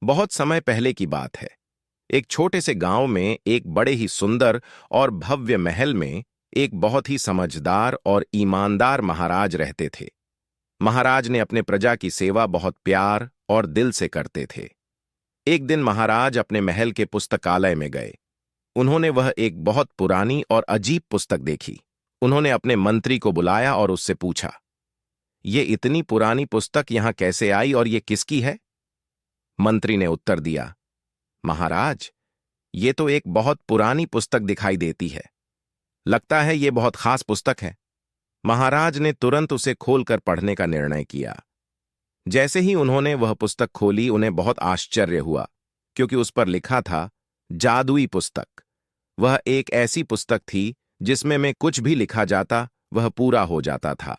बहुत समय पहले की बात है। एक छोटे से गांव में एक बड़े ही सुंदर और भव्य महल में एक बहुत ही समझदार और ईमानदार महाराज रहते थे। महाराज ने अपने प्रजा की सेवा बहुत प्यार और दिल से करते थे। एक दिन महाराज अपने महल के पुस्तकालय में गए। उन्होंने वह एक बहुत पुरानी और अजीब पुस्तक देखी। उन्होंने अपने मंत्री को बुलाया और उससे पूछा, ये इतनी पुरानी पुस्तक यहां कैसे आई और ये किसकी है? मंत्री ने उत्तर दिया, महाराज, ये तो एक बहुत पुरानी पुस्तक दिखाई देती है। लगता है ये बहुत खास पुस्तक है। महाराज ने तुरंत उसे खोलकर पढ़ने का निर्णय किया। जैसे ही उन्होंने वह पुस्तक खोली, उन्हें बहुत आश्चर्य हुआ, क्योंकि उस पर लिखा था जादुई पुस्तक। वह एक ऐसी पुस्तक थी जिसमें में कुछ भी लिखा जाता वह पूरा हो जाता था।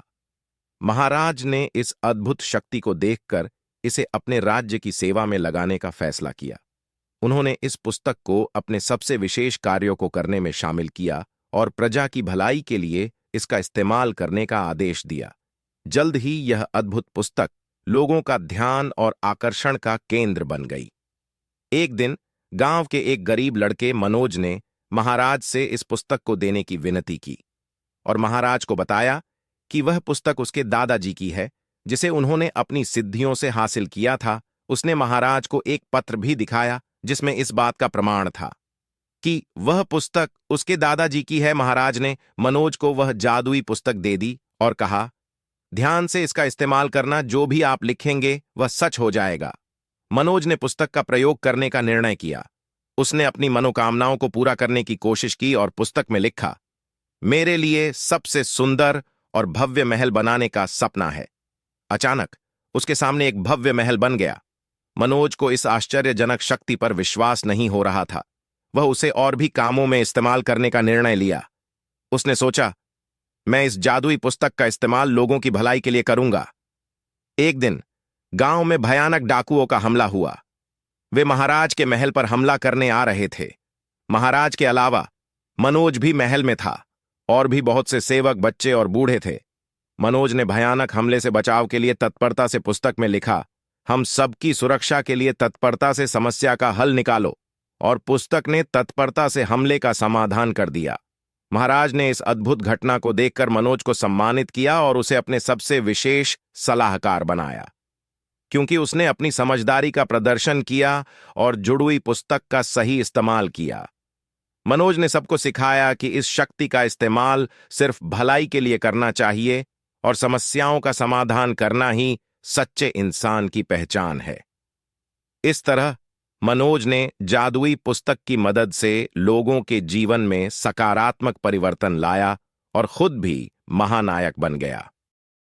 महाराज ने इस अद्भुत शक्ति को देखकर इसे अपने राज्य की सेवा में लगाने का फैसला किया। उन्होंने इस पुस्तक को अपने सबसे विशेष कार्यों को करने में शामिल किया और प्रजा की भलाई के लिए इसका इस्तेमाल करने का आदेश दिया। जल्द ही यह अद्भुत पुस्तक लोगों का ध्यान और आकर्षण का केंद्र बन गई। एक दिन गांव के एक गरीब लड़के मनोज ने महाराज से इस पुस्तक को देने की विनती की और महाराज को बताया कि वह पुस्तक उसके दादाजी की है, जिसे उन्होंने अपनी सिद्धियों से हासिल किया था। उसने महाराज को एक पत्र भी दिखाया जिसमें इस बात का प्रमाण था कि वह पुस्तक उसके दादाजी की है। महाराज ने मनोज को वह जादुई पुस्तक दे दी और कहा, ध्यान से इसका इस्तेमाल करना, जो भी आप लिखेंगे वह सच हो जाएगा। मनोज ने पुस्तक का प्रयोग करने का निर्णय किया। उसने अपनी मनोकामनाओं को पूरा करने की कोशिश की और पुस्तक में लिखा, मेरे लिए सबसे सुंदर और भव्य महल बनाने का सपना है। अचानक उसके सामने एक भव्य महल बन गया। मनोज को इस आश्चर्यजनक शक्ति पर विश्वास नहीं हो रहा था। वह उसे और भी कामों में इस्तेमाल करने का निर्णय लिया। उसने सोचा, मैं इस जादुई पुस्तक का इस्तेमाल लोगों की भलाई के लिए करूंगा। एक दिन गांव में भयानक डाकुओं का हमला हुआ। वे महाराज के महल पर हमला करने आ रहे थे। महाराज के अलावा मनोज भी महल में था और भी बहुत से सेवक, बच्चे और बूढ़े थे। मनोज ने भयानक हमले से बचाव के लिए तत्परता से पुस्तक में लिखा, हम सबकी सुरक्षा के लिए तत्परता से समस्या का हल निकालो, और पुस्तक ने तत्परता से हमले का समाधान कर दिया। महाराज ने इस अद्भुत घटना को देखकर मनोज को सम्मानित किया और उसे अपने सबसे विशेष सलाहकार बनाया, क्योंकि उसने अपनी समझदारी का प्रदर्शन किया और जुड़ुई पुस्तक का सही इस्तेमाल किया। मनोज ने सबको सिखाया कि इस शक्ति का इस्तेमाल सिर्फ भलाई के लिए करना चाहिए और समस्याओं का समाधान करना ही सच्चे इंसान की पहचान है। इस तरह मनोज ने जादुई पुस्तक की मदद से लोगों के जीवन में सकारात्मक परिवर्तन लाया और खुद भी महानायक बन गया।